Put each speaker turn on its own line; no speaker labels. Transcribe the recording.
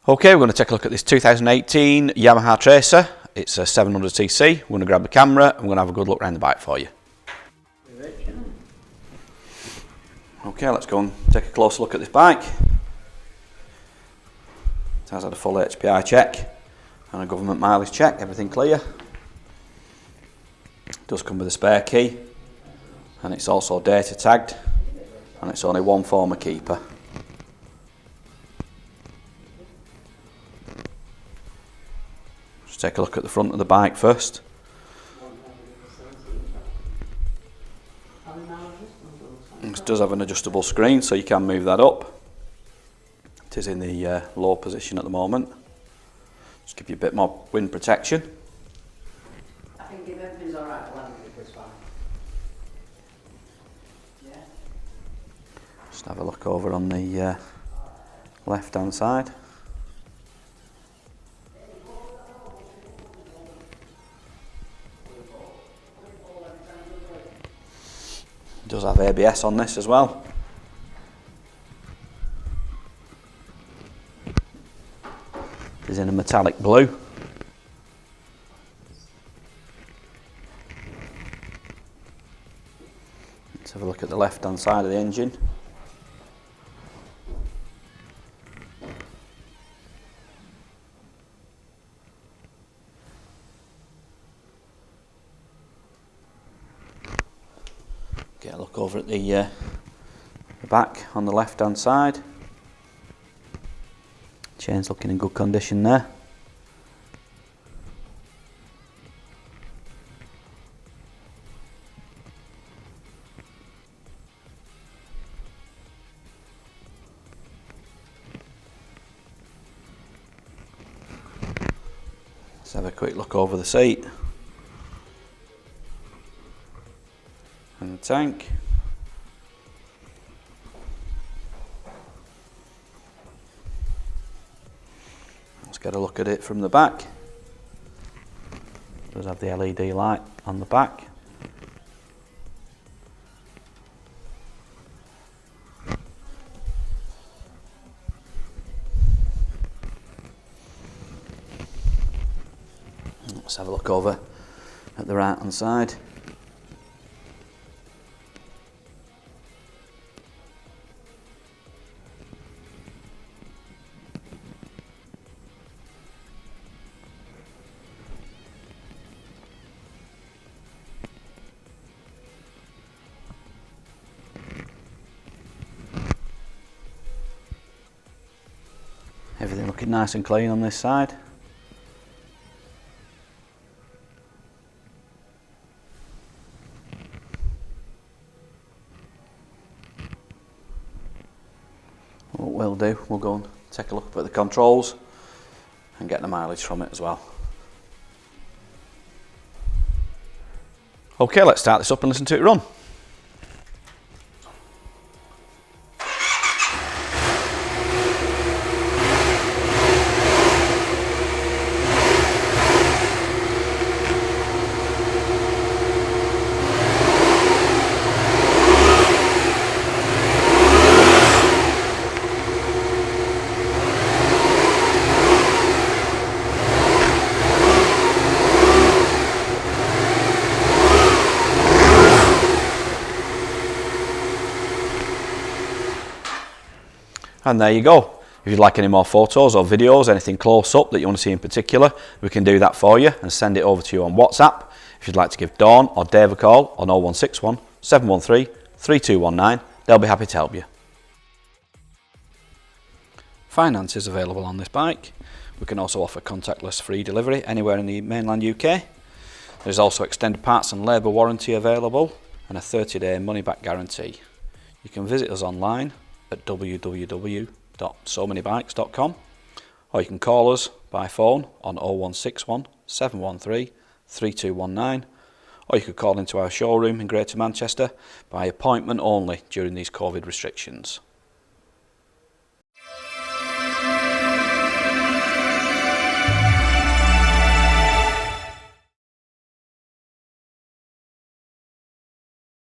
Okay, we're going to take a look at this 2018 Yamaha Tracer. It's a 700cc. We're going to grab the camera and we're going to have a good look around the bike for you. Okay, let's go and take a closer look at this bike. It has had a full HPI check and a government mileage check, everything clear. It does come with a spare key and it's also data tagged and it's only one form of keeper. Let's take a look at the front of the bike first. This does have an adjustable screen, so you can move that up. It is in the low position at the moment. Just give you a bit more wind protection.
I think if everything's alright, I'll have it this fine. Yeah.
Just have a look over on the left hand side. It does have ABS on this as well. It is in a metallic blue. Let's have a look at the left hand side of the engine. Get a look over at the back on the left hand side. Chain's looking in good condition there. Let's have a quick look over the seat and the tank. Let's get a look at it from the back. It does have the LED light on the back. Let's have a look over at the right hand side. Everything looking nice and clean on this side. What we'll do, we'll go and take a look at the controls and get the mileage from it as well. Okay, let's start this up and listen to it run. And there you go. If you'd like any more photos or videos, anything close up that you want to see in particular, we can do that for you and send it over to you on WhatsApp. If you'd like to give Dawn or Dave a call on 0161 713 3219, they'll be happy to help you. Finance is available on this bike. We can also offer contactless free delivery anywhere in the mainland UK. There's also extended parts and labour warranty available and a 30-day money-back guarantee. You can visit us online at www.SoManyBikes.com, or you can call us by phone on 0161 713 3219, or you could call into our showroom in Greater Manchester by appointment only during these COVID restrictions.